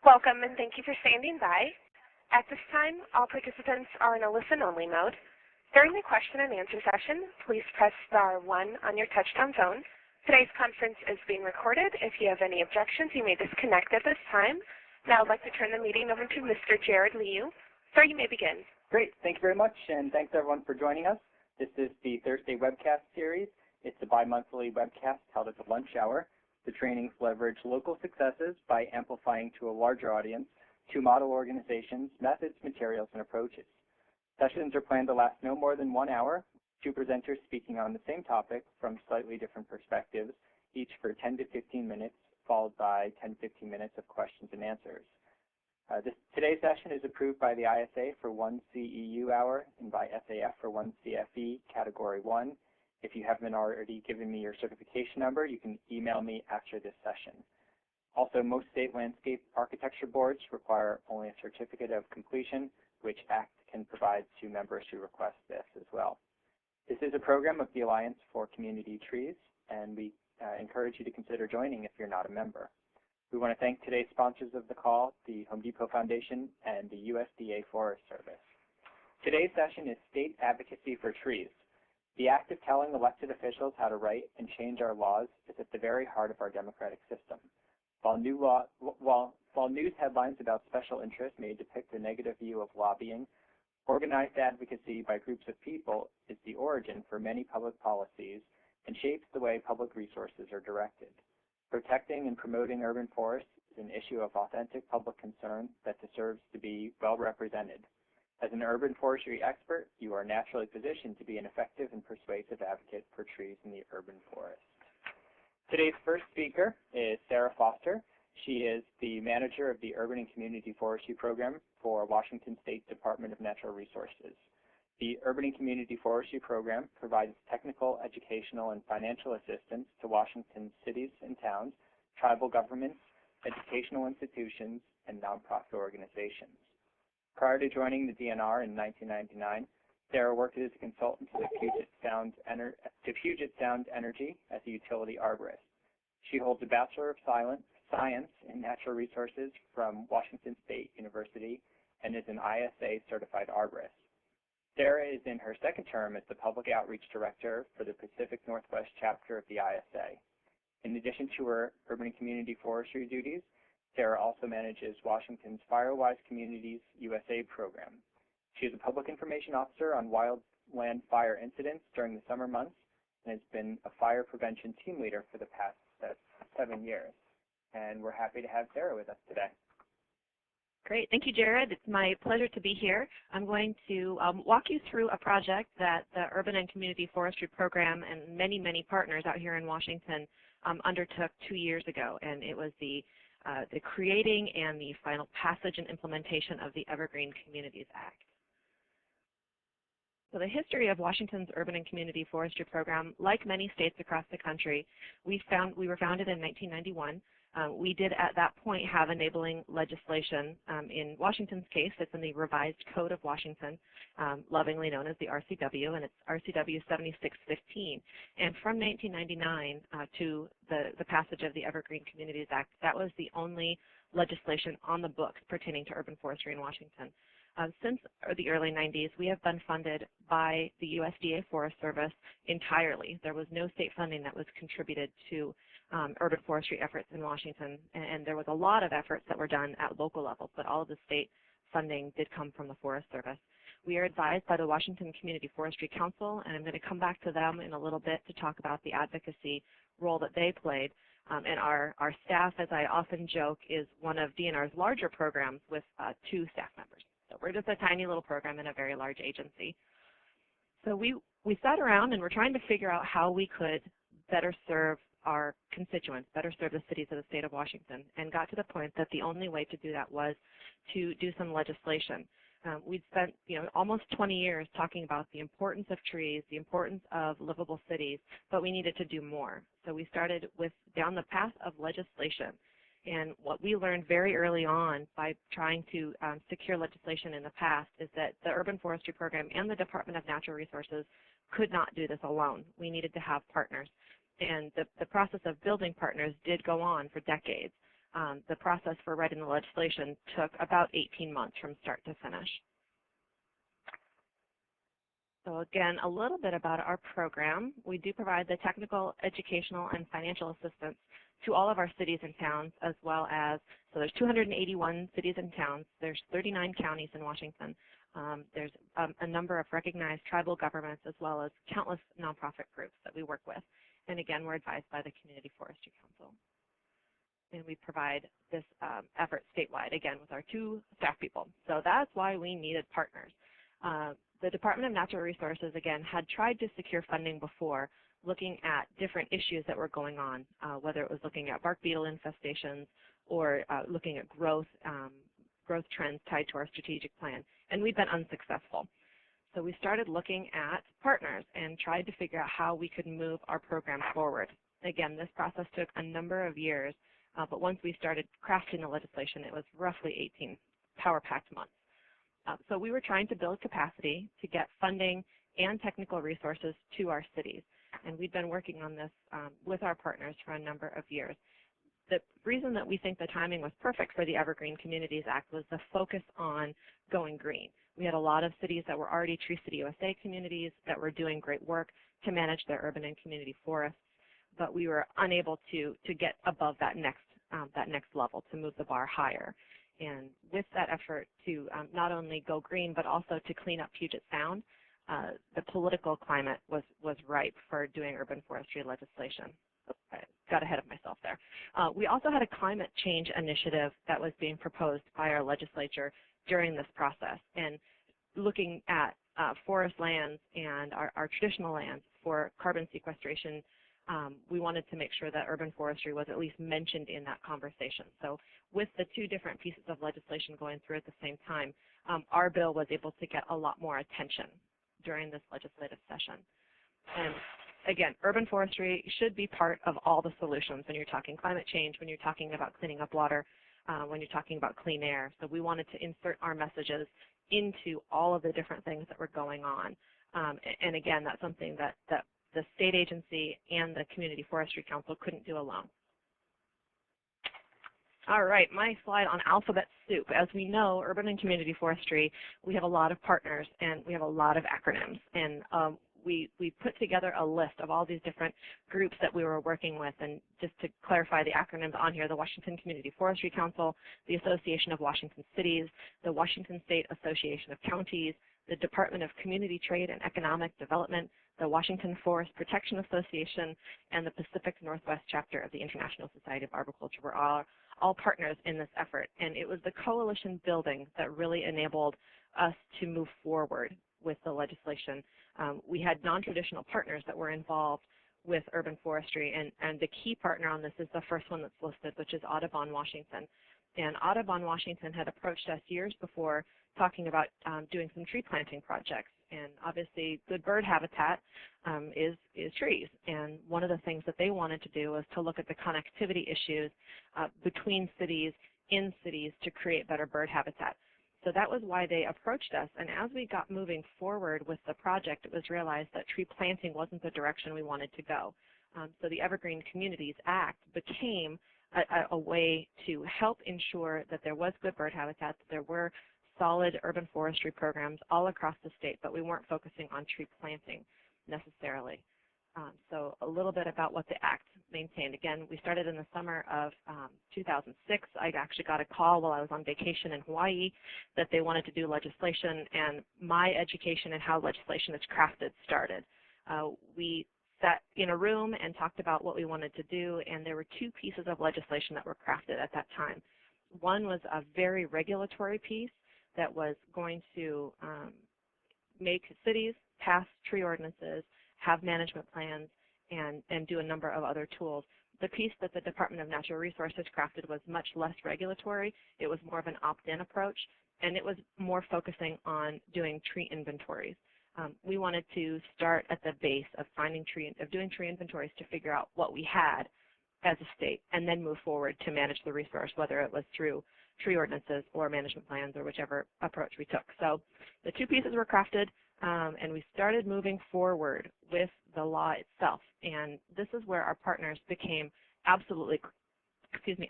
Welcome and thank you for standing by. At this time, all participants are in a listen-only mode. During the question and answer session, please press *1 on your touch-tone phone. Today's conference is being recorded. If you have any objections, you may disconnect at this time. Now I'd like to turn the meeting over to Mr. Jared Liu. Sir, you may begin. Great. Thank you very much, and thanks everyone for joining us. This is the Thursday webcast series. It's a bi-monthly webcast held at the lunch hour. The trainings leverage local successes by amplifying to a larger audience two model organizations, methods, materials, and approaches. Sessions are planned to last no more than 1 hour, two presenters speaking on the same topic from slightly different perspectives, each for 10 to 15 minutes, followed by 10 to 15 minutes of questions and answers. Today's session is approved by the ISA for 1 CEU hour and by SAF for 1 CFE, Category 1. If you haven't already given me your certification number, you can email me after this session. Also, most state landscape architecture boards require only a certificate of completion, which ACT can provide to members who request this as well. This is a program of the Alliance for Community Trees, and we encourage you to consider joining if you're not a member. We want to thank today's sponsors of the call, the Home Depot Foundation and the USDA Forest Service. Today's session is State Advocacy for Trees. The act of telling elected officials how to write and change our laws is at the very heart of our democratic system. While news headlines about special interests may depict a negative view of lobbying, organized advocacy by groups of people is the origin for many public policies and shapes the way public resources are directed. Protecting and promoting urban forests is an issue of authentic public concern that deserves to be well represented. As an urban forestry expert, you are naturally positioned to be an effective and persuasive advocate for trees in the urban forest. Today's first speaker is Sarah Foster. She is the manager of the Urban and Community Forestry Program for Washington State Department of Natural Resources. The Urban and Community Forestry Program provides technical, educational, and financial assistance to Washington's cities and towns, tribal governments, educational institutions, and nonprofit organizations. Prior to joining the DNR in 1999, Sarah worked as a consultant to Puget Sound Energy as a utility arborist. She holds a Bachelor of Science in Natural Resources from Washington State University and is an ISA certified arborist. Sarah is in her second term as the Public Outreach Director for the Pacific Northwest chapter of the ISA. In addition to her urban and community forestry duties, Sarah also manages Washington's Firewise Communities USA program. She is a public information officer on wildland fire incidents during the summer months and has been a fire prevention team leader for the past 7 years. And we're happy to have Sarah with us today. Great. Thank you, Jared. It's my pleasure to be here. I'm going to walk you through a project that the Urban and Community Forestry Program and many, many partners out here in Washington undertook 2 years ago, and it was the creating and the final passage and implementation of the Evergreen Communities Act. So the history of Washington's Urban and Community Forestry Program, like many states across the country, we were founded in 1991. We did at that point have enabling legislation. In Washington's case, it's in the Revised Code of Washington, lovingly known as the RCW, and it's RCW 7615. And from 1999 to the passage of the Evergreen Communities Act, that was the only legislation on the books pertaining to urban forestry in Washington. Since the early 90s, we have been funded by the USDA Forest Service entirely. There was no state funding that was contributed to urban forestry efforts in Washington, and there was a lot of efforts that were done at local levels, but all of the state funding did come from the Forest Service. We are advised by the Washington Community Forestry Council, and I'm going to come back to them in a little bit to talk about the advocacy role that they played. And our staff, as I often joke, is one of DNR's larger programs with 2 staff members. So we're just a tiny little program in a very large agency. So we sat around and we're trying to figure out how we could better serve our constituents, better serve the cities of the state of Washington, and got to the point that the only way to do that was to do some legislation. We'd spent almost 20 years talking about the importance of trees, the importance of livable cities, but we needed to do more. So we started down the path of legislation. And what we learned very early on by trying to secure legislation in the past is that the Urban Forestry Program and the Department of Natural Resources could not do this alone. We needed to have partners. And the process of building partners did go on for decades. The process for writing the legislation took about 18 months from start to finish. So again, a little bit about our program. We do provide the technical, educational, and financial assistance to all of our cities and towns, as well as, so there's 281 cities and towns, there's 39 counties in Washington, there's a number of recognized tribal governments, as well as countless nonprofit groups that we work with. And again, we're advised by the Community Forestry Council. And we provide this effort statewide, again, with our 2 staff people. So that's why we needed partners. The Department of Natural Resources, again, had tried to secure funding before, looking at different issues that were going on, whether it was looking at bark beetle infestations or looking at growth trends tied to our strategic plan, and we've been unsuccessful. So we started looking at partners and tried to figure out how we could move our program forward. Again, this process took a number of years, but once we started crafting the legislation, it was roughly 18 power-packed months. So we were trying to build capacity to get funding and technical resources to our cities. And we've been working on this with our partners for a number of years. The reason that we think the timing was perfect for the Evergreen Communities Act was the focus on going green. We had a lot of cities that were already Tree City USA communities that were doing great work to manage their urban and community forests, but we were unable to get above that next level, to move the bar higher. And with that effort to not only go green, but also to clean up Puget Sound, the political climate was ripe for doing urban forestry legislation. I got ahead of myself there. We also had a climate change initiative that was being proposed by our legislature during this process, and looking at forest lands and our traditional lands for carbon sequestration. We wanted to make sure that urban forestry was at least mentioned in that conversation. So with the 2 different pieces of legislation going through at the same time, our bill was able to get a lot more attention during this legislative session. And again, urban forestry should be part of all the solutions when you're talking climate change, when you're talking about cleaning up water, when you're talking about clean air. So we wanted to insert our messages into all of the different things that were going on. And again, that's something that the state agency and the Community Forestry Council couldn't do alone. All right, my slide on alphabet soup. As we know, urban and community forestry, we have a lot of partners and we have a lot of acronyms. And we put together a list of all these different groups that we were working with. And just to clarify the acronyms on here, the Washington Community Forestry Council, the Association of Washington Cities, the Washington State Association of Counties, the Department of Community Trade and Economic Development, the Washington Forest Protection Association, and the Pacific Northwest chapter of the International Society of Arboriculture were all partners in this effort. And it was the coalition building that really enabled us to move forward with the legislation. We had non-traditional partners that were involved with urban forestry, and the key partner on this is the first one that's listed, which is Audubon, Washington. And Audubon, Washington had approached us years before talking about doing some tree planting projects. And obviously, good bird habitat is trees. And one of the things that they wanted to do was to look at the connectivity issues between cities, in cities, to create better bird habitat. So that was why they approached us. And as we got moving forward with the project, it was realized that tree planting wasn't the direction we wanted to go. So the Evergreen Communities Act became a way to help ensure that there was good bird habitat, that there were solid urban forestry programs all across the state, but we weren't focusing on tree planting necessarily. So a little bit about what the Act maintained. Again, we started in the summer of 2006. I actually got a call while I was on vacation in Hawaii that they wanted to do legislation, and my education in how legislation is crafted started. We sat in a room and talked about what we wanted to do, and there were 2 pieces of legislation that were crafted at that time. One was a very regulatory piece that was going to make cities pass tree ordinances, have management plans, and do a number of other tools. The piece that the Department of Natural Resources crafted was much less regulatory. It was more of an opt-in approach, and it was more focusing on doing tree inventories. We wanted to start at the base of doing tree inventories to figure out what we had as a state, and then move forward to manage the resource, whether it was through tree ordinances or management plans or whichever approach we took. So the 2 pieces were crafted, and we started moving forward with the law itself. And this is where our partners became absolutely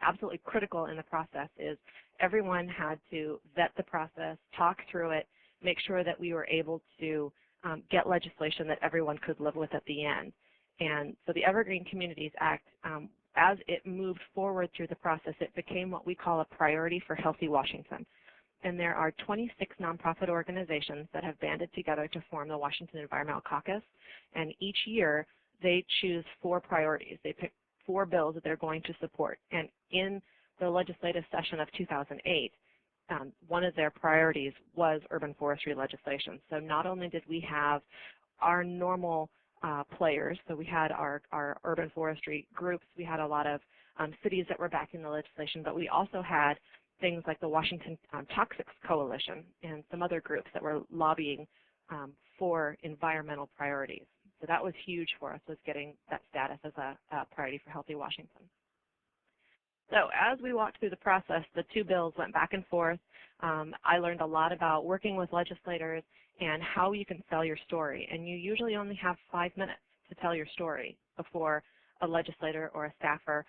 absolutely critical in the process is everyone had to vet the process, talk through it, make sure that we were able to get legislation that everyone could live with at the end. And so the Evergreen Communities Act, as it moved forward through the process, it became what we call a priority for healthy Washington. And there are 26 nonprofit organizations that have banded together to form the Washington Environmental Caucus. And each year, they choose 4 priorities. They pick 4 bills that they're going to support. And in the legislative session of 2008, one of their priorities was urban forestry legislation. So not only did we have our normal players, so we had our urban forestry groups, we had a lot of cities that were backing the legislation, but we also had things like the Washington Toxics Coalition and some other groups that were lobbying for environmental priorities. So that was huge for us, was getting that status as a priority for healthy Washington. So as we walked through the process, the 2 bills went back and forth. I learned a lot about working with legislators and how you can sell your story. And you usually only have 5 minutes to tell your story before a legislator or a staffer.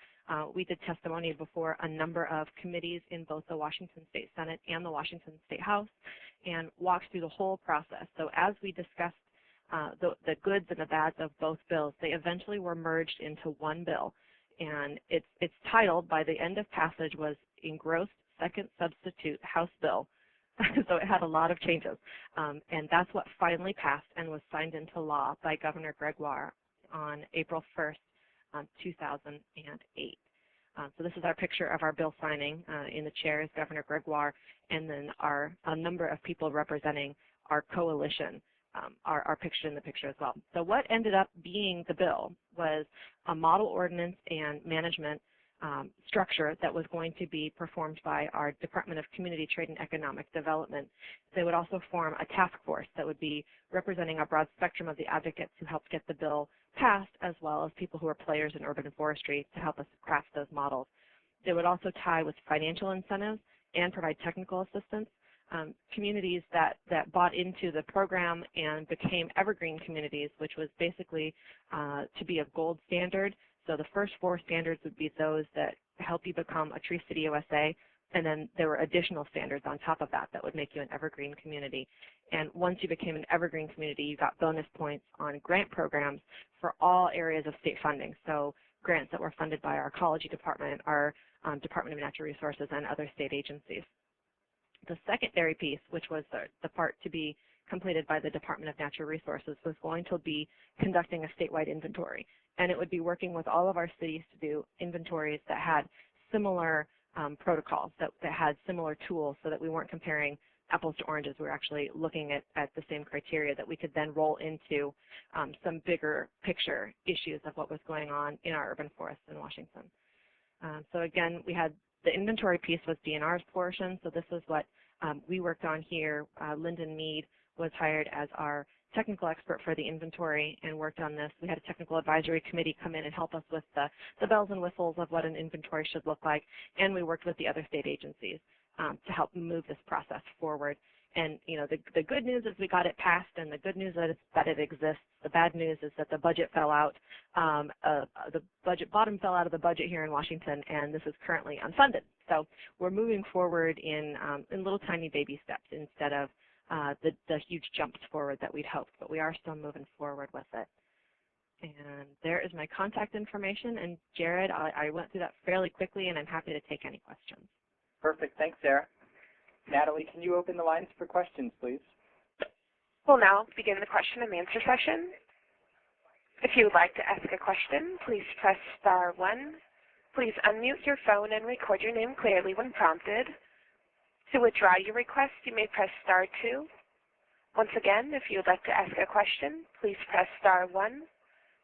We did testimony before a number of committees in both the Washington State Senate and the Washington State House and walked through the whole process. So as we discussed the goods and the bads of both bills, they eventually were merged into one bill. And its title, by the end of passage, was Engrossed Second Substitute House Bill. So it had a lot of changes. And that's what finally passed and was signed into law by Governor Gregoire on April 1st, 2008. So this is our picture of our bill signing. In the chair is Governor Gregoire, and then a number of people representing our coalition are pictured in the picture as well. So what ended up being the bill was a model ordinance and management structure that was going to be performed by our Department of Community, Trade, and Economic Development. They would also form a task force that would be representing a broad spectrum of the advocates who helped get the bill passed, as well as people who are players in urban forestry to help us craft those models. They would also tie with financial incentives and provide technical assistance. Communities that bought into the program and became evergreen communities, which was basically to be a gold standard. So the first 4 standards would be those that help you become a Tree City USA, and then there were additional standards on top of that that would make you an evergreen community. And once you became an evergreen community, you got bonus points on grant programs for all areas of state funding. So grants that were funded by our ecology department, our Department of Natural Resources, and other state agencies. The secondary piece, which was the part to be completed by the Department of Natural Resources, was going to be conducting a statewide inventory. And it would be working with all of our cities to do inventories that had similar protocols, that had similar tools, so that we weren't comparing apples to oranges. We were actually looking at the same criteria that we could then roll into some bigger picture issues of what was going on in our urban forests in Washington. So again, we had the inventory piece was DNR's portion, so this is what we worked on here. Lyndon Mead was hired as our technical expert for the inventory and worked on this. We had a technical advisory committee come in and help us with the bells and whistles of what an inventory should look like, and we worked with the other state agencies to help move this process forward. And you know, the good news is we got it passed, and the good news is that it exists. The bad news is that the budget fell out. The budget bottom fell out of the budget here in Washington, and this is currently unfunded. So we're moving forward in little tiny baby steps instead of the huge jumps forward that we'd hoped, but we are still moving forward with it. And there is my contact information. And Jared, I went through that fairly quickly, and I'm happy to take any questions. Perfect. Thanks, Sarah. Natalie, can you open the lines for questions, please? We'll now begin the question and answer session. If you would like to ask a question, please press *1. Please unmute your phone and record your name clearly when prompted. To withdraw your request, you may press *2. Once again, if you would like to ask a question, please press *1.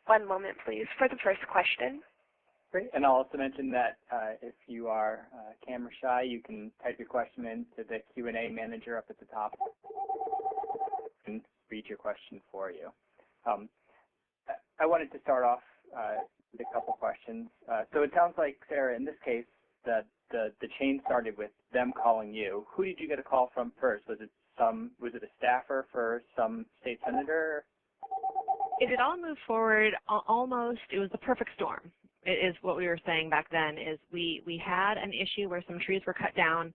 One moment, please, for the first question. Great. And I'll also mention that if you are camera shy, you can type your question into the Q&A manager up at the top and read your question for you. I wanted to start off with a couple questions. So it sounds like, Sarah, in this case, that the chain started with them calling you. Who did you get a call from first? Was it a staffer for some state senator? It had all moved forward almost. It was the perfect storm. is what we were saying back then, is we had an issue where some trees were cut down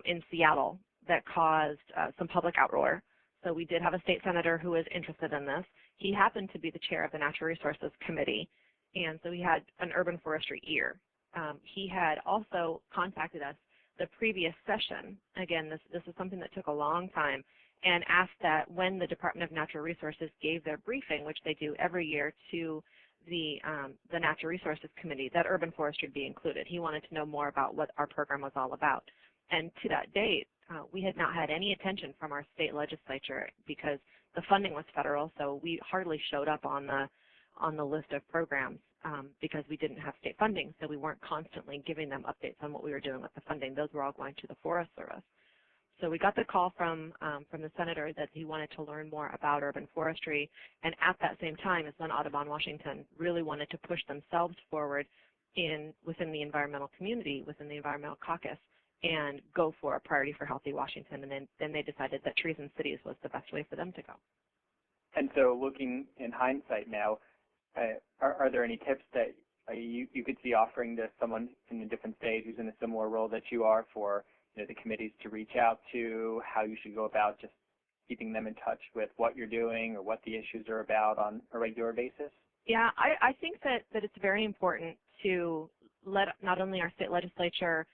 in Seattle that caused some public uproar. So we did have a state senator who was interested in this. He happened to be the chair of the Natural Resources Committee, and so he had an urban forestry ear. He had also contacted us the previous session. Again, this is something that took a long time, and asked that when the Department of Natural Resources gave their briefing, which they do every year, to the Natural Resources Committee, that urban forestry be included. He wanted to know more about what our program was all about. And to that date, we had not had any attention from our state legislature because the funding was federal, so we hardly showed up on the list of programs because we didn't have state funding, so we weren't constantly giving them updates on what we were doing with the funding. Those were all going to the Forest Service. So we got the call from the senator that he wanted to learn more about urban forestry, and at that same time is when Audubon Washington really wanted to push themselves forward within the environmental community, within the environmental caucus, and go for a Priority for Healthy Washington, and then they decided that trees in cities was the best way for them to go. And so looking in hindsight now, are there any tips that you could see offering to someone in a different state who's in a similar role that you are for the committees to reach out to, how you should go about just keeping them in touch with what you're doing or what the issues are about on a regular basis? Yeah, I think that it's very important to let not only our state legislature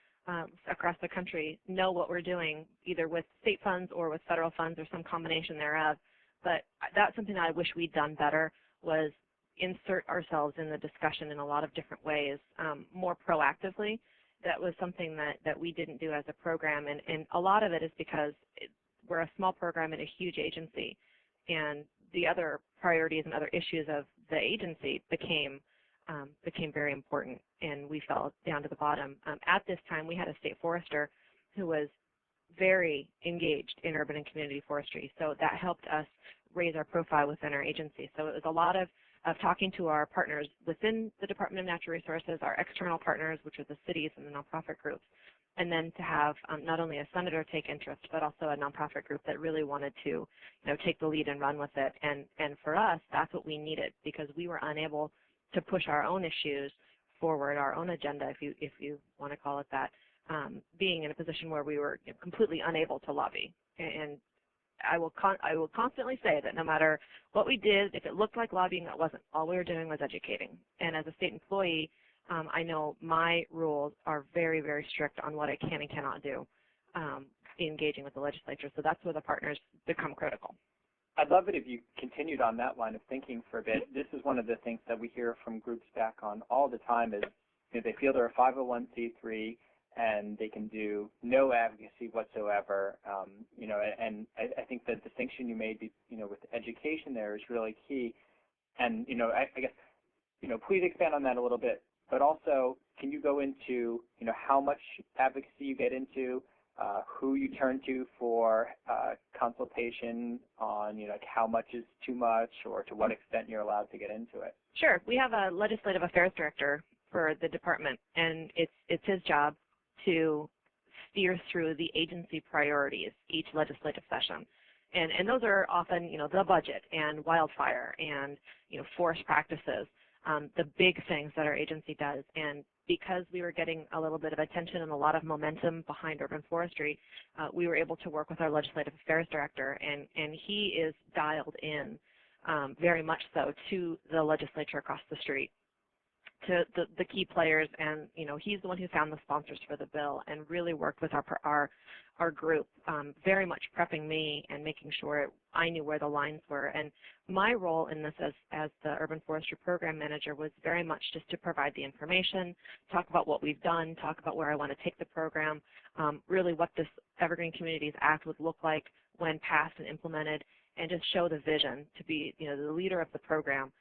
across the country know what we're doing, either with state funds or with federal funds or some combination thereof. But that's something that I wish we'd done better, was insert ourselves in the discussion in a lot of different ways, more proactively. That was something that we didn't do as a program, and a lot of it is because we're a small program in a huge agency, and the other priorities and other issues of the agency became very important, and we fell down to the bottom. At this time, we had a state forester who was very engaged in urban and community forestry, so that helped us raise our profile within our agency. So it was a lot of talking to our partners within the Department of Natural Resources, our external partners, which are the cities and the nonprofit groups, and then to have not only a senator take interest, but also a nonprofit group that really wanted to take the lead and run with it. And for us, that's what we needed, because we were unable to push our own issues forward, our own agenda, if you want to call it that, being in a position where we were completely unable to lobby. And I will constantly say that no matter what we did, if it looked like lobbying, that wasn't. All we were doing was educating. And as a state employee, I know my rules are very, very strict on what I can and cannot do engaging with the legislature. So that's where the partners become critical. I'd love it if you continued on that line of thinking for a bit. This is one of the things that we hear from groups back on all the time is they feel they're a 501c3 and they can do no advocacy whatsoever. And I think the distinction you made, with education there is really key. And, I guess, please expand on that a little bit. But also, can you go into, how much advocacy you get into, who you turn to for consultation on, how much is too much or to what extent you're allowed to get into it? Sure. We have a legislative affairs director for the department, and it's his job to steer through the agency priorities each legislative session. And those are often, the budget and wildfire and, forest practices, the big things that our agency does. And because we were getting a little bit of attention and a lot of momentum behind urban forestry, we were able to work with our legislative affairs director, and he is dialed in very much so to the legislature across the street, to the key players, and he's the one who found the sponsors for the bill and really worked with our group, very much prepping me and making sure I knew where the lines were. And my role in this as the urban forestry program manager was very much just to provide the information, talk about what we've done, talk about where I want to take the program, really what this Evergreen Communities Act would look like when passed and implemented, and just show the vision to be the leader of the program.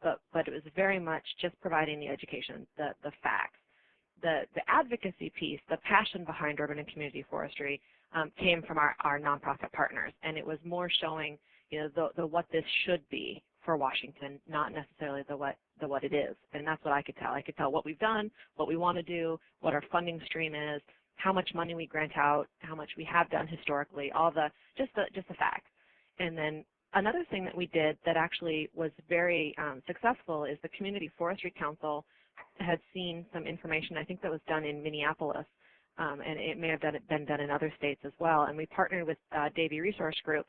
But it was very much just providing the education, the facts. The advocacy piece, the passion behind urban and community forestry came from our nonprofit partners, and it was more showing the what this should be for Washington, not necessarily the what it is. And that's what I could tell. I could tell what we've done, what we want to do, what our funding stream is, how much money we grant out, how much we have done historically, all just the facts. And then another thing that we did that actually was very successful is the Community Forestry Council had seen some information, I think that was done in Minneapolis, and it may have been done in other states as well. And we partnered with Davie Resource Group,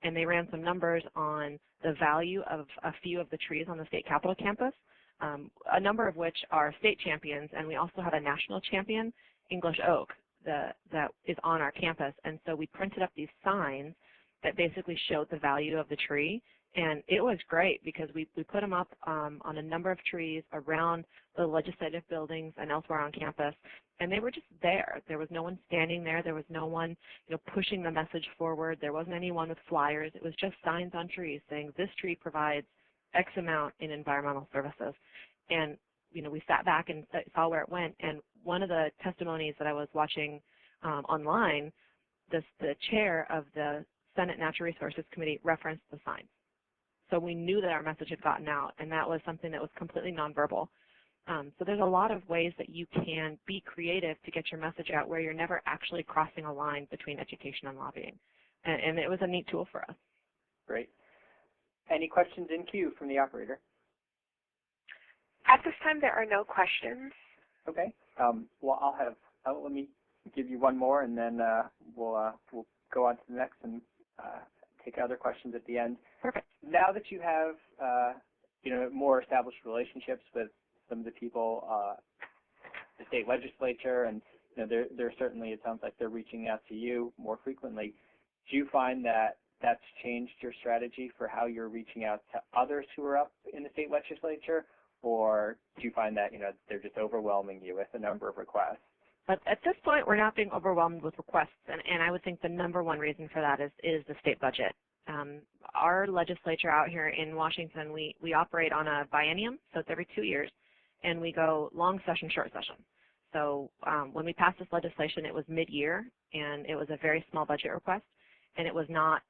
and they ran some numbers on the value of a few of the trees on the state capitol campus, a number of which are state champions, and we also have a national champion, English oak, that is on our campus. And so we printed up these signs that basically showed the value of the tree. And it was great because we put them up on a number of trees around the legislative buildings and elsewhere on campus, and they were just there. There was no one standing there. There was no one, pushing the message forward. There wasn't anyone with flyers. It was just signs on trees saying this tree provides X amount in environmental services. And we sat back and saw where it went. And one of the testimonies that I was watching online, the chair of the Senate Natural Resources Committee referenced the signs. So we knew that our message had gotten out, and that was something that was completely nonverbal. So there's a lot of ways that you can be creative to get your message out where you're never actually crossing a line between education and lobbying. And it was a neat tool for us. Great. Any questions in queue from the operator? At this time, there are no questions. Okay. Well, let me give you one more, and then we'll go on to the next and take other questions at the end. Perfect. Now that you have more established relationships with some of the people, the state legislature, and they're certainly, it sounds like they're reaching out to you more frequently. Do you find that that's changed your strategy for how you're reaching out to others who are up in the state legislature, or do you find that they're just overwhelming you with a number of requests? But at this point, we're not being overwhelmed with requests, and I would think the number one reason for that is the state budget. Our legislature out here in Washington, we operate on a biennium, so it's every 2 years, and we go long session, short session. So when we passed this legislation, it was mid-year, and it was a very small budget request, and it was not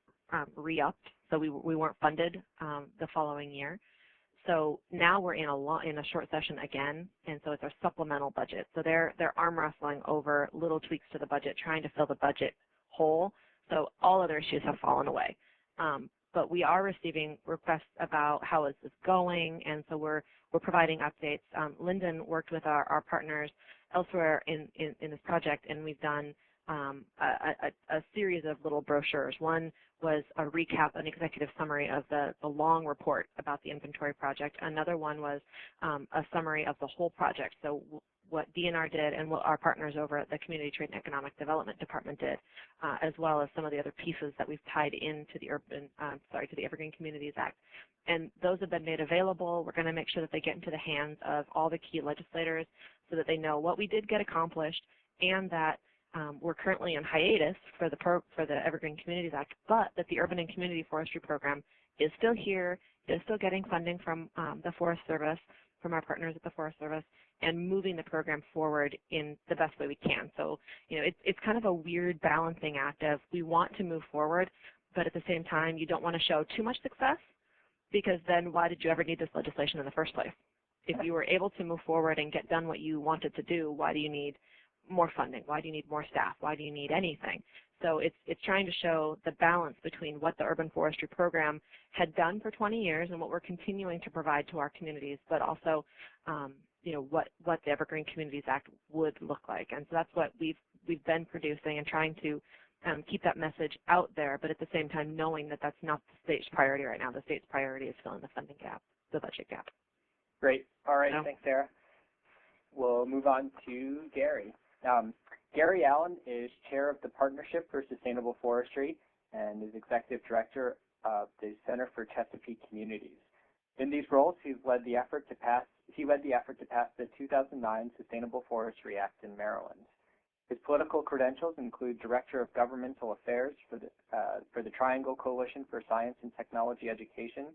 re-upped, so we weren't funded the following year. So now we're in a short session again, and so it's our supplemental budget. So they're arm wrestling over little tweaks to the budget, trying to fill the budget hole. So all other issues have fallen away. But we are receiving requests about how is this going, and so we're providing updates. Lyndon worked with our partners elsewhere in this project, and we've done a series of little brochures. One was a recap, an executive summary of the long report about the inventory project. Another one was a summary of the whole project, so what DNR did and what our partners over at the Community Trade and Economic Development Department did, as well as some of the other pieces that we've tied into the to the Evergreen Communities Act. And those have been made available. We're going to make sure that they get into the hands of all the key legislators so that they know what we did get accomplished, and that we're currently in hiatus for the Evergreen Communities Act, but that the Urban and Community Forestry Program is still here, is still getting funding from the Forest Service, from our partners at the Forest Service, and moving the program forward in the best way we can. So, it's kind of a weird balancing act of we want to move forward, but at the same time, you don't want to show too much success, because then why did you ever need this legislation in the first place? If you were able to move forward and get done what you wanted to do, why do you need more funding? Why do you need more staff? Why do you need anything? So it's trying to show the balance between what the urban forestry program had done for 20 years and what we're continuing to provide to our communities, but also what the Evergreen Communities Act would look like. And so that's what we've been producing and trying to keep that message out there, but at the same time knowing that that's not the state's priority right now. The state's priority is filling the funding gap, the budget gap. Great. All right. Thanks, Sarah. We'll move on to Gary. Gary Allen is chair of the Partnership for Sustainable Forestry and is executive director of the Center for Chesapeake Communities. In these roles, he led the effort to pass the 2009 Sustainable Forestry Act in Maryland. His political credentials include Director of Governmental Affairs for the Triangle Coalition for Science and Technology Education,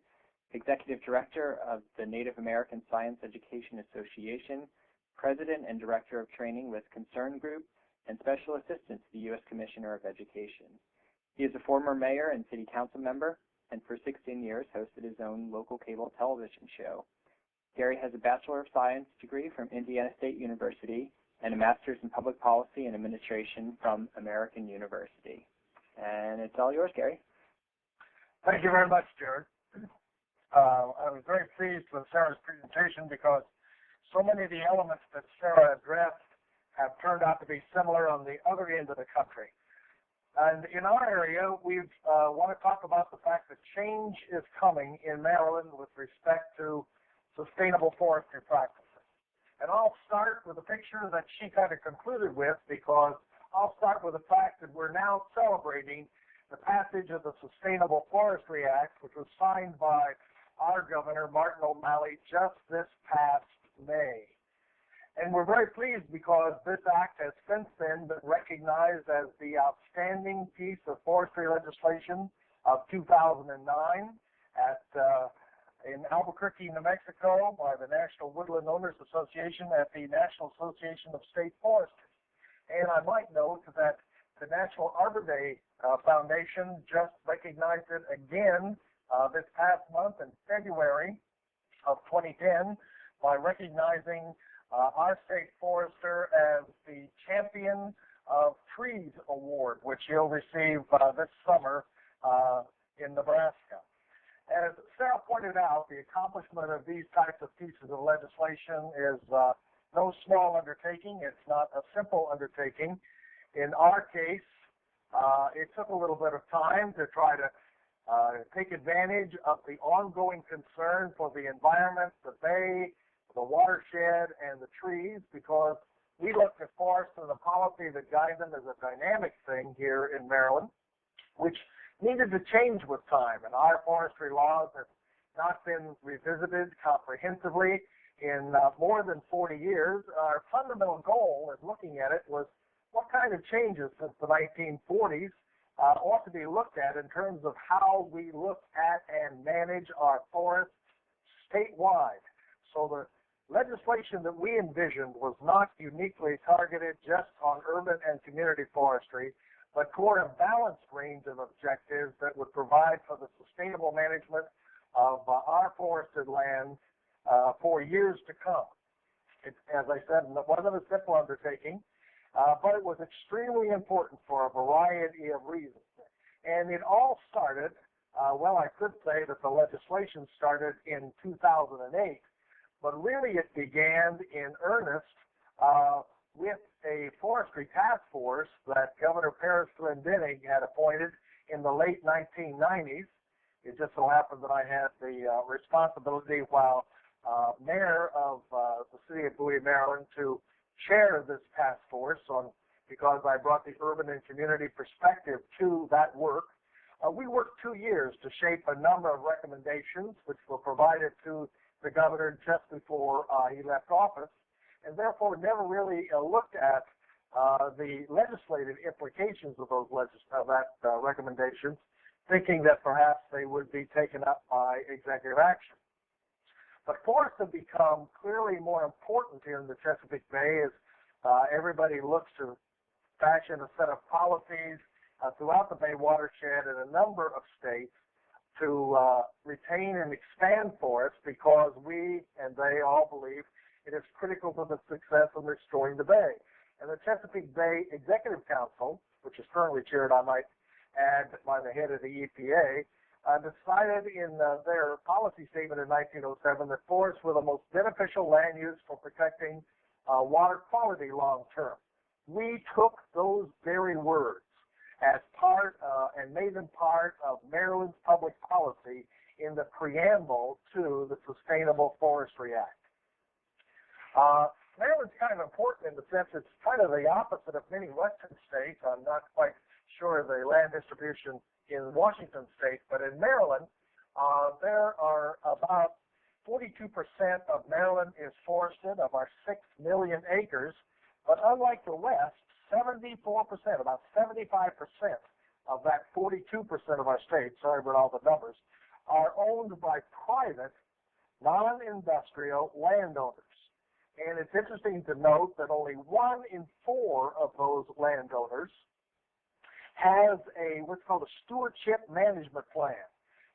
Executive Director of the Native American Science Education Association, President and Director of Training with Concern Group, and Special Assistant to the U.S. Commissioner of Education. He is a former mayor and city council member, and for 16 years hosted his own local cable television show. Gary has a Bachelor of Science degree from Indiana State University and a Master's in Public Policy and Administration from American University. And it's all yours, Gary. Thank you very much, Jared. I was very pleased with Sarah's presentation because so many of the elements that Sarah addressed have turned out to be similar on the other end of the country. And in our area, we want to talk about the fact that change is coming in Maryland with respect to sustainable forestry practices. And I'll start with a picture that she kind of concluded with, because I'll start with the fact that we're now celebrating the passage of the Sustainable Forestry Act, which was signed by our governor, Martin O'Malley, just this past May. And we're very pleased because this act has since then been recognized as the outstanding piece of forestry legislation of 2009 in Albuquerque, New Mexico, by the National Woodland Owners Association at the National Association of State Forestry. And I might note that the National Arbor Day Foundation just recognized it again this past month in February of 2010 by recognizing our state forester as the Champion of Trees Award, which he'll receive this summer in Nebraska. As Sarah pointed out, the accomplishment of these types of pieces of legislation is no small undertaking. It's not a simple undertaking. In our case, it took a little bit of time to try to take advantage of the ongoing concern for the environment, the bay, the watershed, and the trees, because we looked at forests and the policy that guides them as a dynamic thing here in Maryland, which needed to change with time. And our forestry laws have not been revisited comprehensively in more than 40 years. Our fundamental goal in looking at it was what kind of changes since the 1940s ought to be looked at in terms of how we look at and manage our forests statewide. So the legislation that we envisioned was not uniquely targeted just on urban and community forestry, but toward a balanced range of objectives that would provide for the sustainable management of our forested lands for years to come. As I said, it wasn't a simple undertaking, but it was extremely important for a variety of reasons. And it all started, well, I could say that the legislation started in 2008, but really it began in earnest with a forestry task force that Governor Paris Glendening had appointed in the late 1990s. It just so happened that I had the responsibility while mayor of the city of Bowie, Maryland, to chair this task force because I brought the urban and community perspective to that work. We worked 2 years to shape a number of recommendations which were provided to the governor just before he left office, and therefore never really looked at the legislative implications of those recommendations, thinking that perhaps they would be taken up by executive action. But forests have become clearly more important here in the Chesapeake Bay as everybody looks to fashion a set of policies throughout the Bay watershed in a number of states to retain and expand forests, because we and they all believe it is critical to the success of restoring the Bay. And the Chesapeake Bay Executive Council, which is currently chaired, I might add, by the head of the EPA, decided in their policy statement in 1907 that forests were the most beneficial land use for protecting water quality long term. We took those very words as part and made them part of Maryland's public policy in the preamble to the Sustainable Forestry Act. Maryland's kind of important in the sense it's kind of the opposite of many western states. I'm not quite sure of the land distribution in Washington state, but in Maryland, there are about 42% of Maryland is forested of our 6 million acres, but unlike the West, 74%, about 75% of that 42% of our state, sorry about all the numbers, are owned by private, non-industrial landowners. And it's interesting to note that only 1 in 4 of those landowners has what's called a stewardship management plan.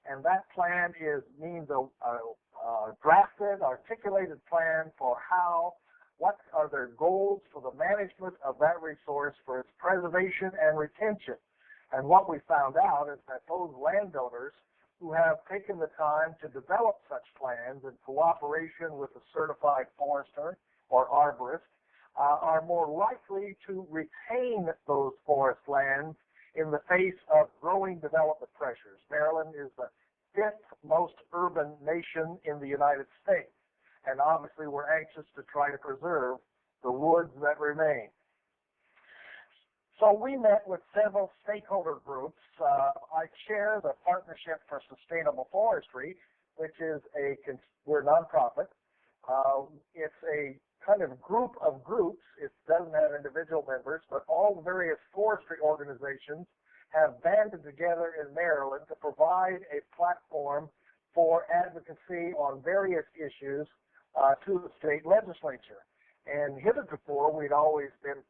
And that plan means a drafted, articulated plan for what are their goals for the management of that resource, for its preservation and retention. And what we found out is that those landowners who have taken the time to develop such plans in cooperation with a certified forester or arborist are more likely to retain those forest lands in the face of growing development pressures. Maryland is the fifth most urban nation in the United States, and obviously we're anxious to try to preserve the woods that remain. So we met with several stakeholder groups. I chair the Partnership for Sustainable Forestry, which is we're a nonprofit. It's a kind of group of groups. It doesn't have individual members, but all the various forestry organizations have banded together in Maryland to provide a platform for advocacy on various issues to the state legislature. And hitherto, we'd always been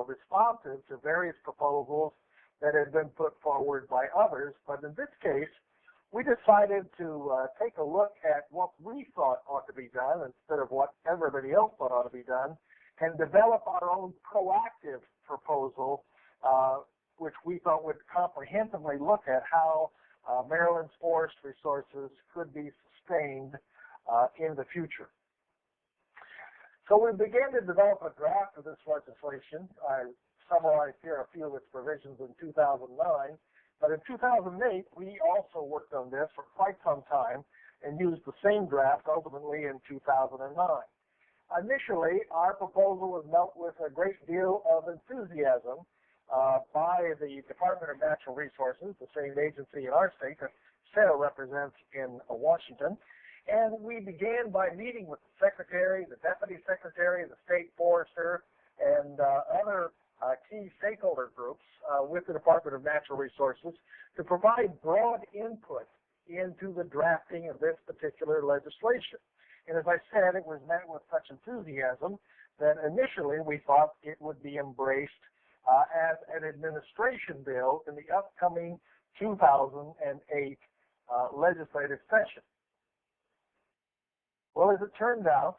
responsive to various proposals that had been put forward by others. But in this case, we decided to take a look at what we thought ought to be done instead of what everybody else thought ought to be done, and develop our own proactive proposal, which we thought would comprehensively look at how Maryland's forest resources could be sustained in the future. So we began to develop a draft of this legislation. I summarized here a few of its provisions in 2009, but in 2008, we also worked on this for quite some time and used the same draft ultimately in 2009. Initially, our proposal was met with a great deal of enthusiasm by the Department of Natural Resources, the same agency in our state that Sarah represents in Washington. And we began by meeting with the secretary, the deputy secretary, the state forester, and other key stakeholder groups with the Department of Natural Resources to provide broad input into the drafting of this particular legislation. And as I said, it was met with such enthusiasm that initially we thought it would be embraced as an administration bill in the upcoming 2008 legislative session. Well, as it turned out,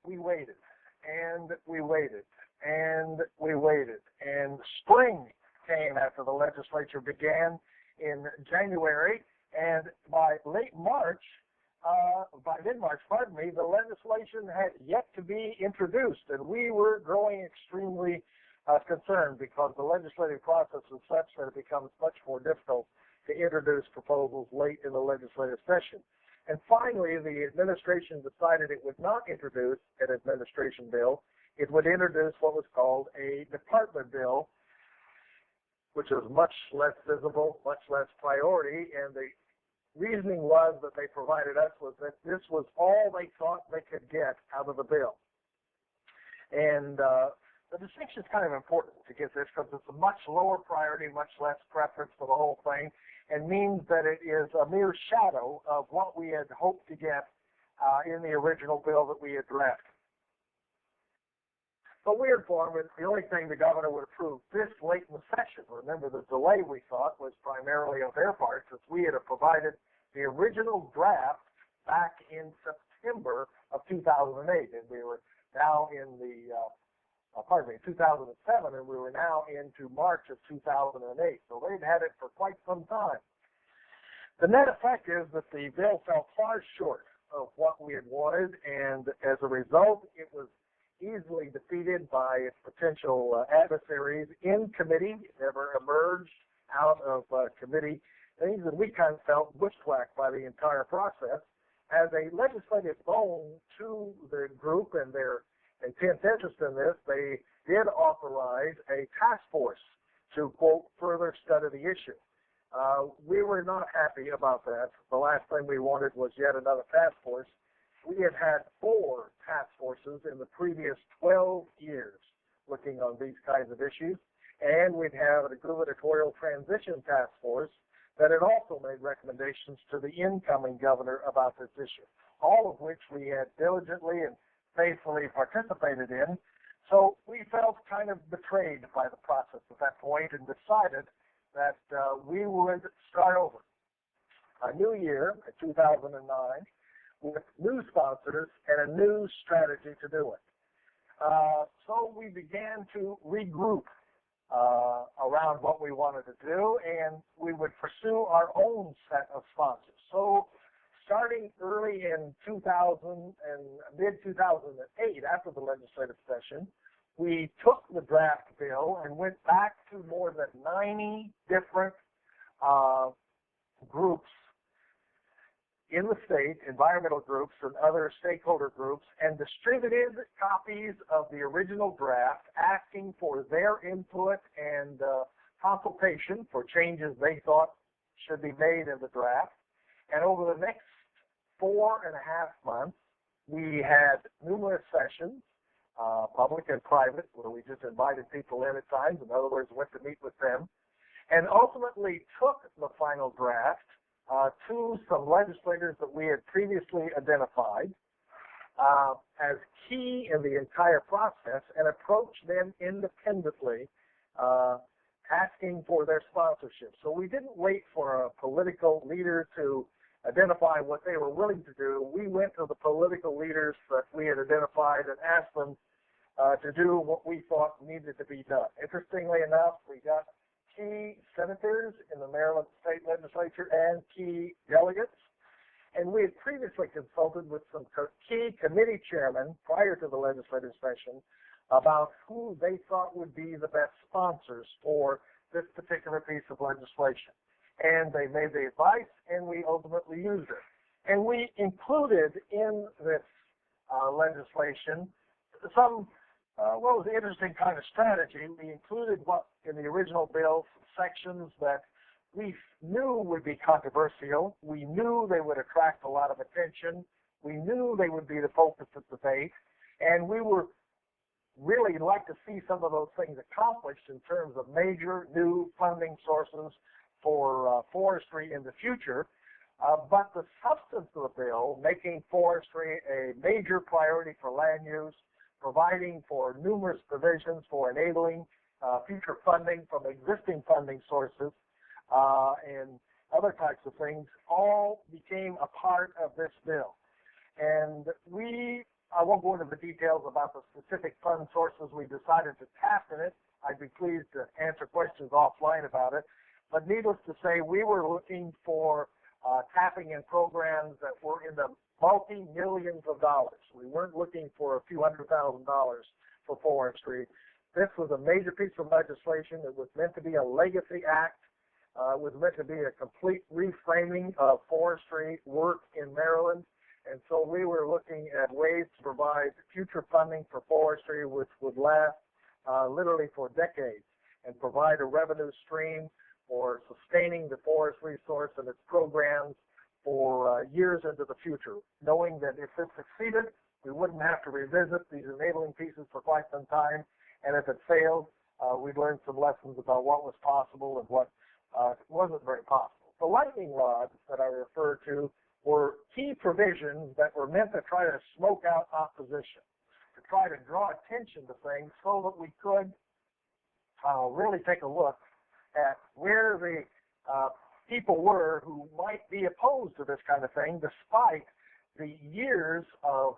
we waited, and we waited, and we waited. And spring came after the legislature began in January, and by mid-March, the legislation had yet to be introduced, and we were growing extremely concerned because the legislative process is such that it becomes much more difficult to introduce proposals late in the legislative session. And finally, the administration decided it would not introduce an administration bill. It would introduce what was called a department bill, which is much less visible, much less priority. And the reasoning was that they provided us was that this was all they thought they could get out of the bill. And the distinction is kind of important to get this because it's a much lower priority, much less preference for the whole thing, and means that it is a mere shadow of what we had hoped to get in the original bill that we had drafted. But we informed that the only thing the governor would approve this late in the session. Remember, the delay, we thought, was primarily on their part, since we had provided the original draft back in September of 2008, and we were now in 2007, and we were now into March of 2008. So they'd had it for quite some time. The net effect is that the bill fell far short of what we had wanted, and as a result, it was easily defeated by its potential adversaries in committee. It never emerged out of committee. Things that we kind of felt bushwhacked by the entire process. As a legislative bone to the group and their intense interest in this, they did authorize a task force to, quote, further study the issue. We were not happy about that. The last thing we wanted was yet another task force. We had had 4 task forces in the previous 12 years looking on these kinds of issues, and we'd have a gubernatorial transition task force that had also made recommendations to the incoming governor about this issue, all of which we had diligently and faithfully participated in. So we felt kind of betrayed by the process at that point and decided that we would start over a new year, 2009, with new sponsors and a new strategy to do it. So we began to regroup around what we wanted to do, and we would pursue our own set of sponsors. So starting early in 2000 and mid-2008, after the legislative session, we took the draft bill and went back to more than 90 different groups in the state, environmental groups and other stakeholder groups, and distributed copies of the original draft, asking for their input and consultation for changes they thought should be made in the draft. And over the next 4.5 months, we had numerous sessions, public and private, where we just invited people in at times, in other words, went to meet with them, and ultimately took the final draft to some legislators that we had previously identified as key in the entire process, and approached them independently, asking for their sponsorship. So we didn't wait for a political leader to identify what they were willing to do. We went to the political leaders that we had identified and asked them to do what we thought needed to be done. Interestingly enough, we got key senators in the Maryland State Legislature and key delegates. And we had previously consulted with some key committee chairmen prior to the legislative session about who they thought would be the best sponsors for this particular piece of legislation. And they made the advice, and we ultimately used it. And we included in this legislation some what was an interesting kind of strategy. We included what in the original bill, sections that we knew would be controversial. We knew they would attract a lot of attention. We knew they would be the focus of debate. And we were really like to see some of those things accomplished in terms of major new funding sources for forestry in the future. But the substance of the bill, making forestry a major priority for land use, providing for numerous provisions for enabling future funding from existing funding sources and other types of things, all became a part of this bill. And I won't go into the details about the specific fund sources we decided to tap in it. I'd be pleased to answer questions offline about it. But needless to say, we were looking for tapping in programs that were in the multi-millions of dollars. We weren't looking for a few $100,000 for forestry. This was a major piece of legislation. It was meant to be a legacy act. It was meant to be a complete reframing of forestry work in Maryland. And so we were looking at ways to provide future funding for forestry which would last literally for decades and provide a revenue stream for sustaining the forest resource and its programs for years into the future, knowing that if it succeeded, we wouldn't have to revisit these enabling pieces for quite some time, and if it failed, we'd learn some lessons about what was possible and what wasn't very possible. The lightning rods that I refer to were key provisions that were meant to try to smoke out opposition, to try to draw attention to things so that we could really take a look at where the people were who might be opposed to this kind of thing, despite the years of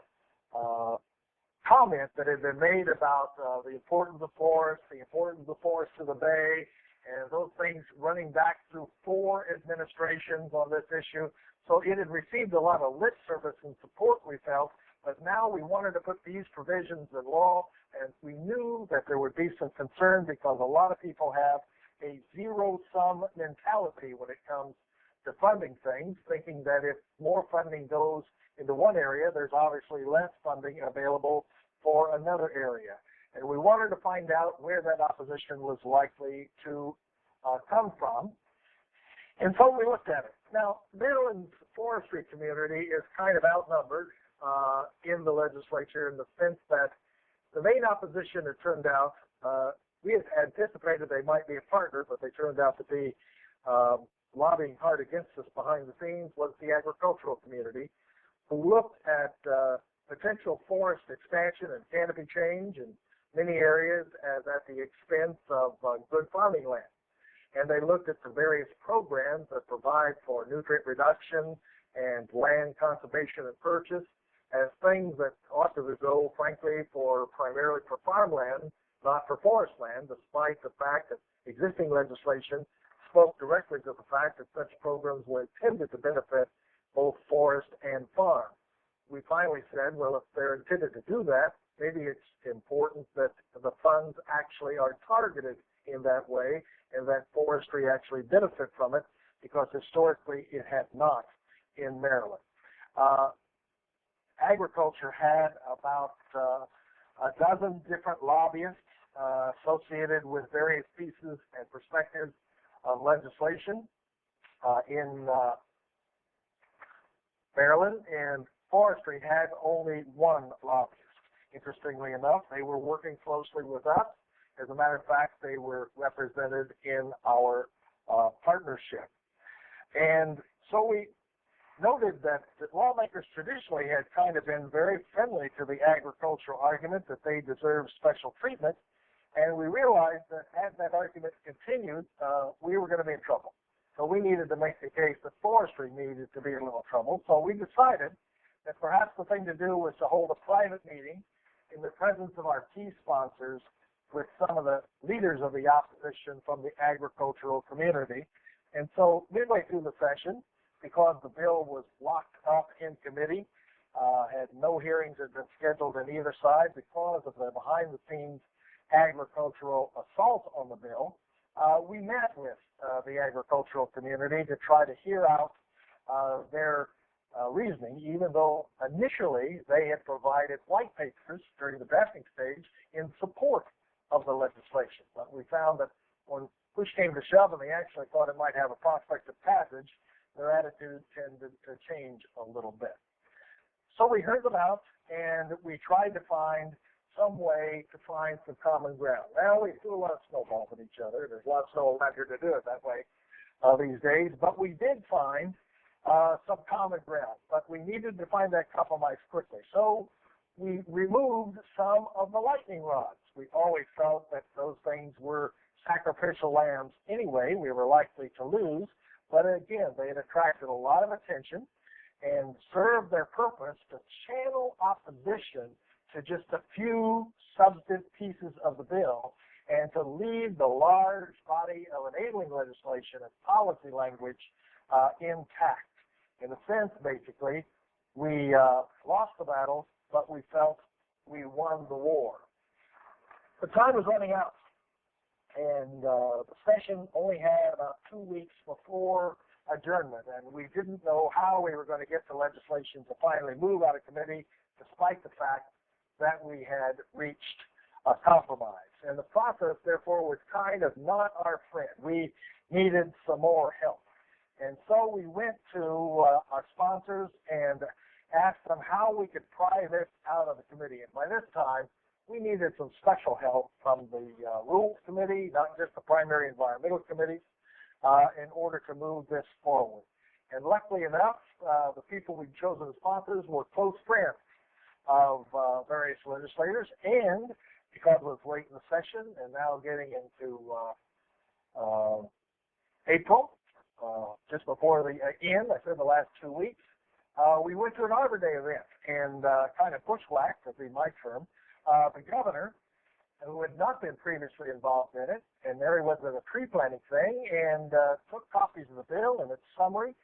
comment that had been made about the importance of forests, the importance of forests to the bay, and those things running back through 4 administrations on this issue. So it had received a lot of lip service and support, we felt, but now we wanted to put these provisions in law, and we knew that there would be some concern because a lot of people have a zero-sum mentality when it comes to funding things, thinking that if more funding goes into one area, there's obviously less funding available for another area. And we wanted to find out where that opposition was likely to come from. And so we looked at it. Now, Maryland's forestry community is kind of outnumbered in the legislature in the sense that the main opposition, it turned out, we had anticipated they might be a partner, but they turned out to be lobbying hard against us behind the scenes, was the agricultural community, who looked at potential forest expansion and canopy change in many areas as at the expense of good farming land. And they looked at the various programs that provide for nutrient reduction and land conservation and purchase, as things that ought to go, frankly, primarily for farmland, not for forest land, despite the fact that existing legislation spoke directly to the fact that such programs were intended to benefit both forest and farm. We finally said, well, if they're intended to do that, maybe it's important that the funds actually are targeted in that way and that forestry actually benefit from it, because historically it had not in Maryland. Agriculture had about a dozen different lobbyists associated with various pieces and perspectives of legislation in Maryland, and forestry had only one lobbyist. Interestingly enough, they were working closely with us. As a matter of fact, they were represented in our partnership. And so we noted that lawmakers traditionally had kind of been very friendly to the agricultural argument that they deserve special treatment, and we realized that as that argument continued, we were going to be in trouble. So we needed to make the case that forestry needed to be in a little trouble. So we decided that perhaps the thing to do was to hold a private meeting in the presence of our key sponsors with some of the leaders of the opposition from the agricultural community. And so midway through the session, because the bill was locked up in committee, had no hearings had been scheduled on either side because of the behind-the-scenes agricultural assault on the bill, we met with the agricultural community to try to hear out their reasoning, even though initially they had provided white papers during the drafting stage in support of the legislation. But we found that when push came to shove and they actually thought it might have a prospect of passage, their attitude tended to change a little bit. So we heard them out, and we tried to find some way to find some common ground. Well, we threw a lot of snowballs at each other. There's a lot of snow around here to do it that way these days, but we did find some common ground, but we needed to find that compromise quickly. So we removed some of the lightning rods. We always felt that those things were sacrificial lambs anyway. We were likely to lose, but again, they had attracted a lot of attention and served their purpose to channel opposition to just a few substantive pieces of the bill and to leave the large body of enabling legislation and policy language intact. In a sense, basically, we lost the battle, but we felt we won the war. The time was running out, and the session only had about 2 weeks before adjournment, and we didn't know how we were going to get the legislation to finally move out of committee, despite the fact that we had reached a compromise. And the process, therefore, was kind of not our friend. We needed some more help. And so we went to our sponsors and asked them how we could pry this out of the committee. And by this time, we needed some special help from the Rules Committee, not just the primary environmental committees, in order to move this forward. And luckily enough, the people we'd chosen as sponsors were close friends of various legislators, and because it was late in the session and now getting into April, just before the end, I said the last 2 weeks, we went to an Arbor Day event and kind of bushwhacked, to be my term, the governor, who had not been previously involved in it, and there he was at a tree planting thing, and took copies of the bill and its summary,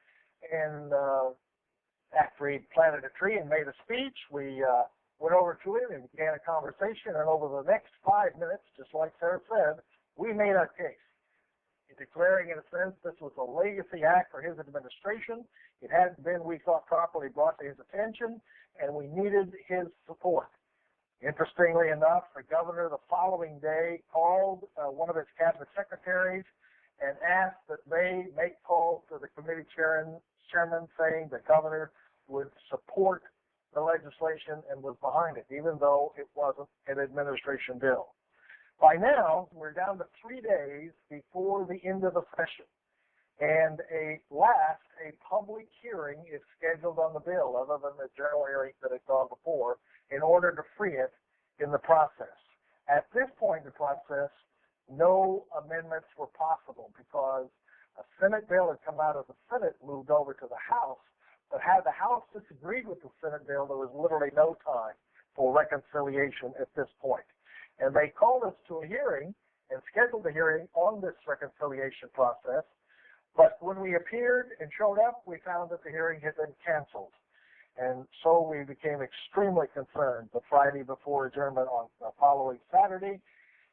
and after he planted a tree and made a speech, we went over to him and began a conversation, and over the next 5 minutes, just like Sarah said, we made our case, declaring, in a sense, this was a legacy act for his administration. It hadn't been, we thought, properly brought to his attention, and we needed his support. Interestingly enough, the governor the following day called one of his cabinet secretaries and asked that they make calls to the committee chairman saying the governor would support the legislation and was behind it, even though it wasn't an administration bill. By now, we're down to 3 days before the end of the session, and a public hearing is scheduled on the bill, other than the general hearing that had gone before, in order to free it in the process. At this point in the process, no amendments were possible because a Senate bill had come out of the Senate, moved over to the House, But had the House disagreed with the Senate bill, there was literally no time for reconciliation at this point. And they called us to a hearing and scheduled a hearing on this reconciliation process. But when we appeared and showed up, we found that the hearing had been canceled. And so we became extremely concerned the Friday before adjournment on the following Saturday.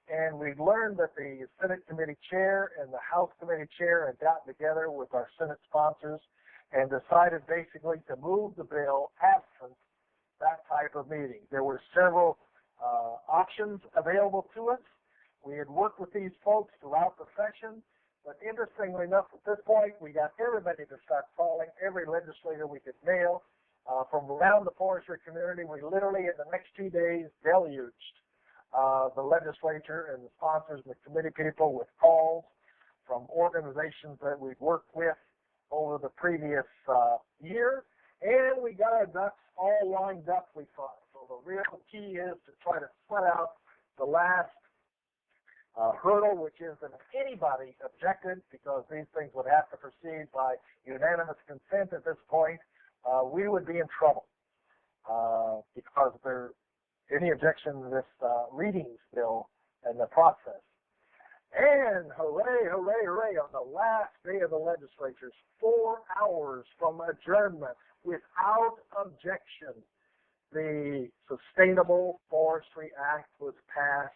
And we learned that the Senate committee chair and the House committee chair had gotten together with our Senate sponsors and decided basically to move the bill absent that type of meeting. There were several options available to us. We had worked with these folks throughout the session, but interestingly enough, at this point, we got everybody to start calling, every legislator we could nail. From around the forestry community, we literally, in the next 2 days, deluged the legislature and the sponsors and the committee people with calls from organizations that we've worked with over the previous year, and we got our ducks all lined up, we thought. So the real key is to try to sweat out the last hurdle, which is that if anybody objected, because these things would have to proceed by unanimous consent at this point, we would be in trouble because there any objection to this readings bill and the process. And hooray, hooray, hooray, on the last day of the legislature, 4 hours from adjournment, without objection, the Sustainable Forestry Act was passed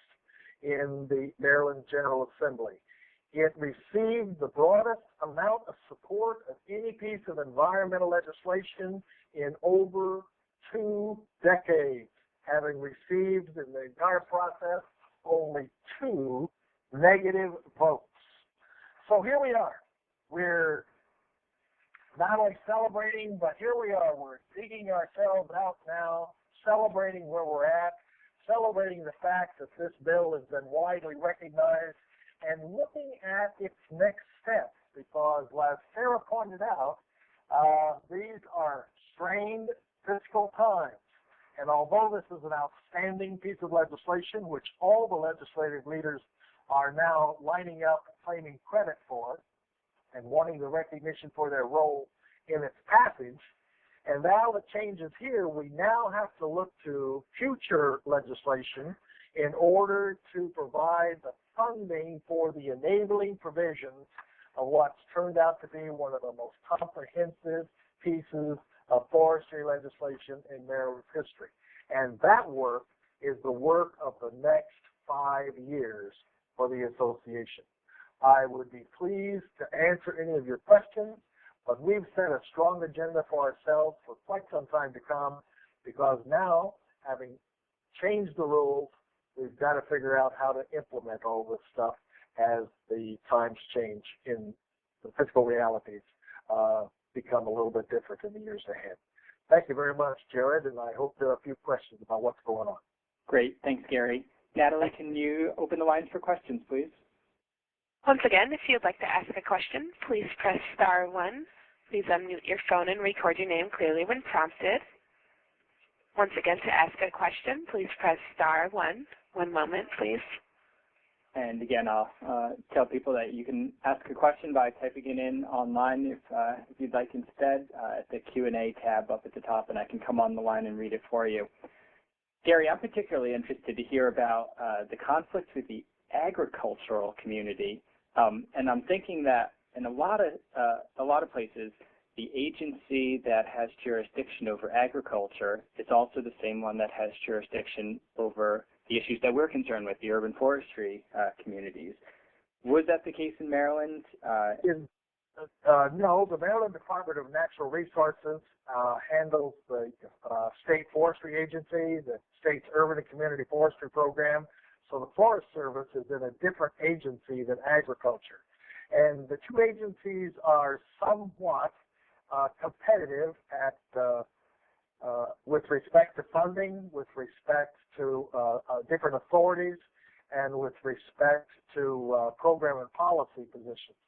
in the Maryland General Assembly. It received the broadest amount of support of any piece of environmental legislation in over 2 decades, having received in the entire process only 2 negative votes. So here we are. We're not only celebrating, but here we are. We're digging ourselves out now, celebrating where we're at, celebrating the fact that this bill has been widely recognized, and looking at its next steps, because as Sarah pointed out, these are strained fiscal times. And although this is an outstanding piece of legislation, which all the legislative leaders are now lining up and claiming credit for and wanting the recognition for their role in its passage, and now the changes here, we now have to look to future legislation in order to provide the funding for the enabling provisions of what's turned out to be one of the most comprehensive pieces of forestry legislation in Maryland's history. And that work is the work of the next 5 years for the association. I would be pleased to answer any of your questions, but we've set a strong agenda for ourselves for quite some time to come, because now, having changed the rules, we've got to figure out how to implement all this stuff as the times change in the fiscal realities become a little bit different in the years ahead. Thank you very much, Jared, and I hope there are a few questions about what's going on. Great. Thanks, Gary. Natalie, can you open the lines for questions, please? Once again, if you'd like to ask a question, please press *1. Please unmute your phone and record your name clearly when prompted. Once again, to ask a question, please press *1. One moment, please. And again, I'll tell people that you can ask a question by typing it in online if you'd like instead at the Q&A tab up at the top, and I can come on the line and read it for you. Gary, I'm particularly interested to hear about the conflicts with the agricultural community, and I'm thinking that in a lot of places, the agency that has jurisdiction over agriculture is also the same one that has jurisdiction over the issues that we're concerned with, the urban forestry communities. Was that the case in Maryland? No, the Maryland Department of Natural Resources handles the state forestry agency, the state's urban and community forestry program. So the Forest Service is in a different agency than agriculture. And the two agencies are somewhat competitive at with respect to funding, with respect to different authorities, and with respect to program and policy positions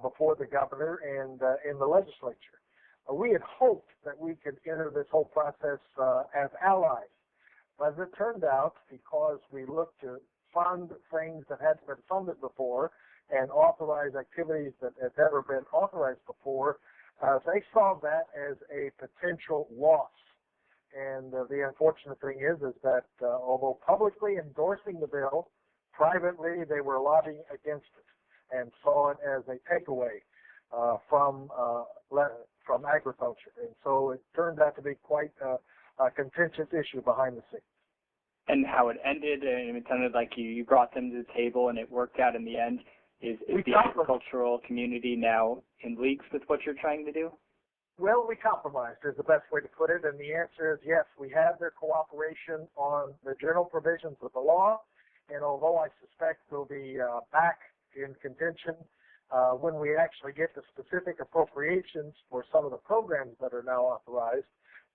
before the governor and in the legislature. We had hoped that we could enter this whole process as allies. But as it turned out, because we looked to fund things that hadn't been funded before and authorize activities that had never been authorized before, They saw that as a potential loss. And the unfortunate thing is that although publicly endorsing the bill, privately they were lobbying against it and saw it as a takeaway from agriculture. And so it turned out to be quite a contentious issue behind the scenes. And how it ended, and it sounded like you brought them to the table and it worked out in the end. Is the agricultural community now in leagues with what you're trying to do? Well, we compromised is the best way to put it, and the answer is yes. We have their cooperation on the general provisions of the law, and although I suspect we'll be back in contention when we actually get the specific appropriations for some of the programs that are now authorized,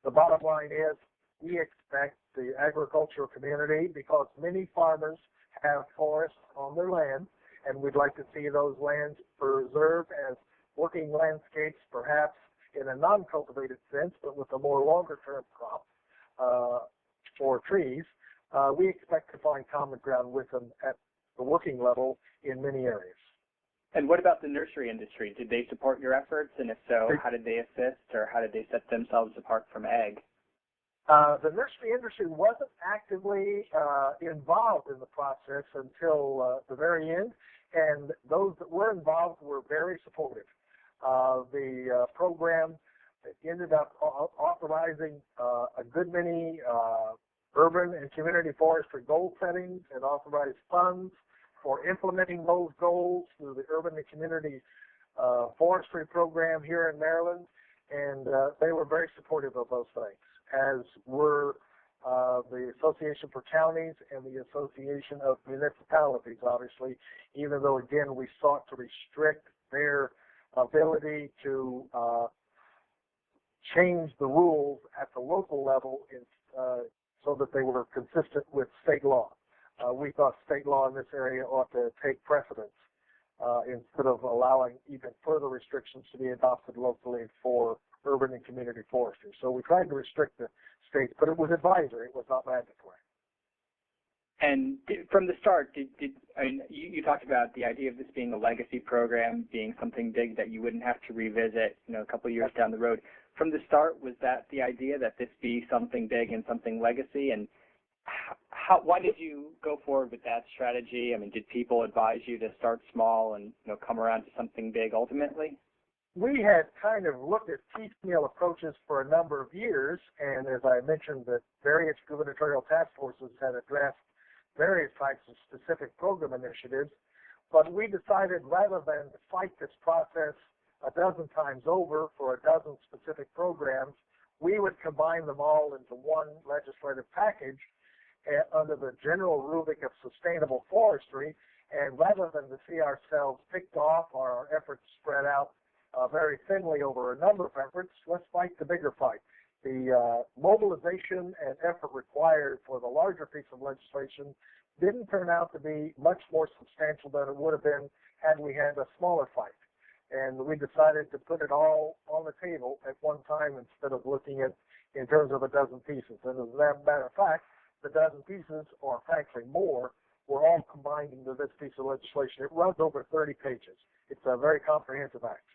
the bottom line is we expect the agricultural community, because many farmers have forests on their land, and we'd like to see those lands preserved as working landscapes, perhaps in a non-cultivated sense, but with a more longer-term crop for trees. We expect to find common ground with them at the working level in many areas. And what about the nursery industry? Did they support your efforts? And if so, how did they assist, or how did they set themselves apart from ag? The nursery industry wasn't actively involved in the process until the very end, and those that were involved were very supportive. The program ended up authorizing a good many urban and community forestry goal settings and authorized funds for implementing those goals through the urban and community forestry program here in Maryland, and they were very supportive of those things, as were the Association for Counties and the Association of Municipalities, obviously, even though, again, we sought to restrict their ability to change the rules at the local level so that they were consistent with state law. We thought state law in this area ought to take precedence instead of allowing even further restrictions to be adopted locally for urban and community forestry. So we tried to restrict the states, but it was advisory. It was not mandatory. And from the start, you talked about the idea of this being a legacy program, being something big that you wouldn't have to revisit, a couple of years down the road. From the start, was that the idea that this be something big and something legacy? And why did you go forward with that strategy? I mean, did people advise you to start small and come around to something big ultimately? We had kind of looked at piecemeal approaches for a number of years, and as I mentioned, that various gubernatorial task forces had addressed various types of specific program initiatives, but we decided rather than fight this process a dozen times over for a dozen specific programs, we would combine them all into one legislative package under the general rubric of sustainable forestry, and rather than to see ourselves picked off or our efforts spread out very thinly over a number of efforts, let's fight the bigger fight. The mobilization and effort required for the larger piece of legislation didn't turn out to be much more substantial than it would have been had we had a smaller fight. And we decided to put it all on the table at one time instead of looking at in terms of a dozen pieces. And as a matter of fact, the dozen pieces, or frankly more, were all combined into this piece of legislation. It runs over 30 pages. It's a very comprehensive act.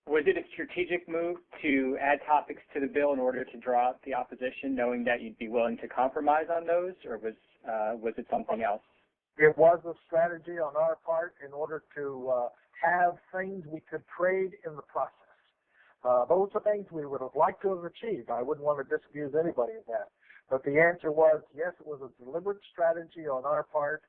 Was it a strategic move to add topics to the bill in order to draw out the opposition, knowing that you'd be willing to compromise on those, or was it something else? It was a strategy on our part in order to have things we could trade in the process. Those are things we would have liked to have achieved. I wouldn't want to disabuse anybody of that. But the answer was, yes, it was a deliberate strategy on our part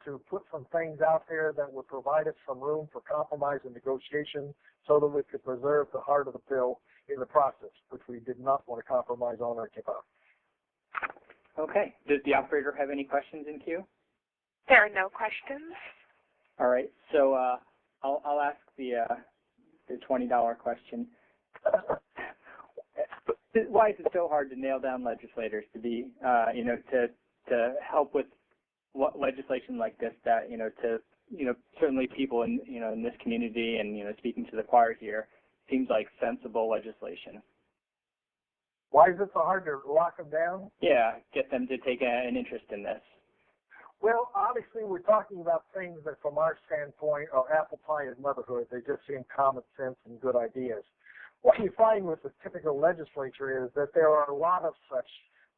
to put some things out there that would provide us some room for compromise and negotiation so that we could preserve the heart of the bill in the process, which we did not want to compromise on or give up. Okay. Does the operator have any questions in queue? There are no questions. All right. So I'll ask the $20 question. Why is it so hard to nail down legislators to be, to help with what legislation like this that, certainly people in this community and, speaking to the choir here, seems like sensible legislation. Why is it so hard to lock them down? Yeah, get them to take an interest in this. Well, obviously, we're talking about things that, from our standpoint, are apple pie and motherhood. They just seem common sense and good ideas. What you find with the typical legislature is that there are a lot of such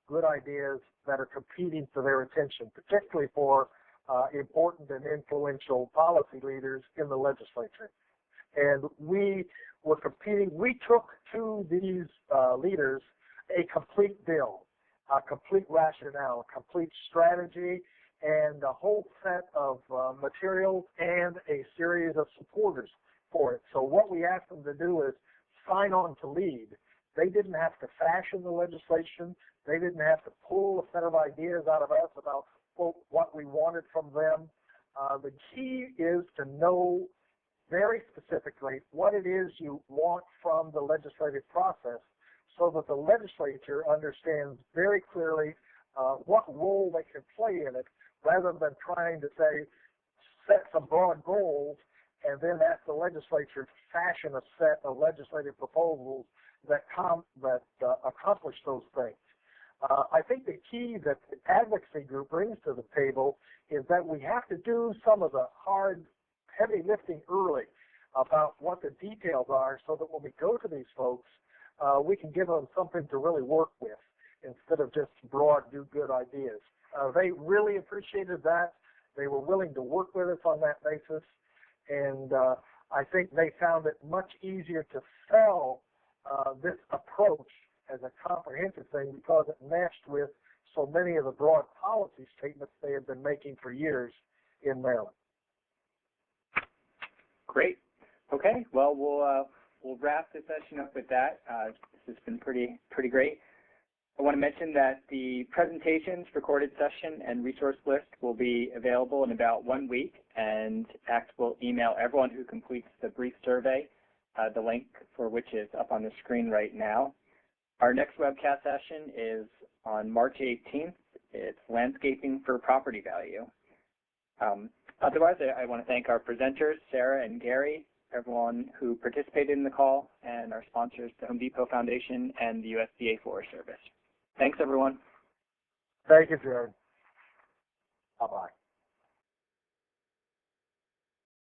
good ideas that are competing for their attention, particularly for important and influential policy leaders in the legislature. And we were competing. We took to these leaders a complete bill, a complete rationale, a complete strategy, and a whole set of materials and a series of supporters for it. So what we asked them to do is sign on to lead. They didn't have to fashion the legislation. They didn't have to pull a set of ideas out of us about, quote, what we wanted from them. The key is to know very specifically what it is you want from the legislative process so that the legislature understands very clearly what role they can play in it, rather than trying to set some broad goals and then ask the legislature to fashion a set of legislative proposals that accomplish those things. I think the key that the advocacy group brings to the table is that we have to do some of the hard, heavy lifting early about what the details are, so that when we go to these folks, we can give them something to really work with instead of just broad, do-good ideas. They really appreciated that. They were willing to work with us on that basis, and I think they found it much easier to sell this approach as a comprehensive thing because it meshed with so many of the broad policy statements they had been making for years in Maryland. Great. Okay. Well, we'll wrap the session up with that. This has been pretty great. I want to mention that the presentations, recorded session, and resource list will be available in about 1 week, and ACT will email everyone who completes the brief survey, the link for which is up on the screen right now. Our next webcast session is on March 18th. It's Landscaping for Property Value. Otherwise, I want to thank our presenters, Sarah and Gary, everyone who participated in the call, and our sponsors, the Home Depot Foundation and the USDA Forest Service. Thanks, everyone. Thank you, Jared. Bye-bye.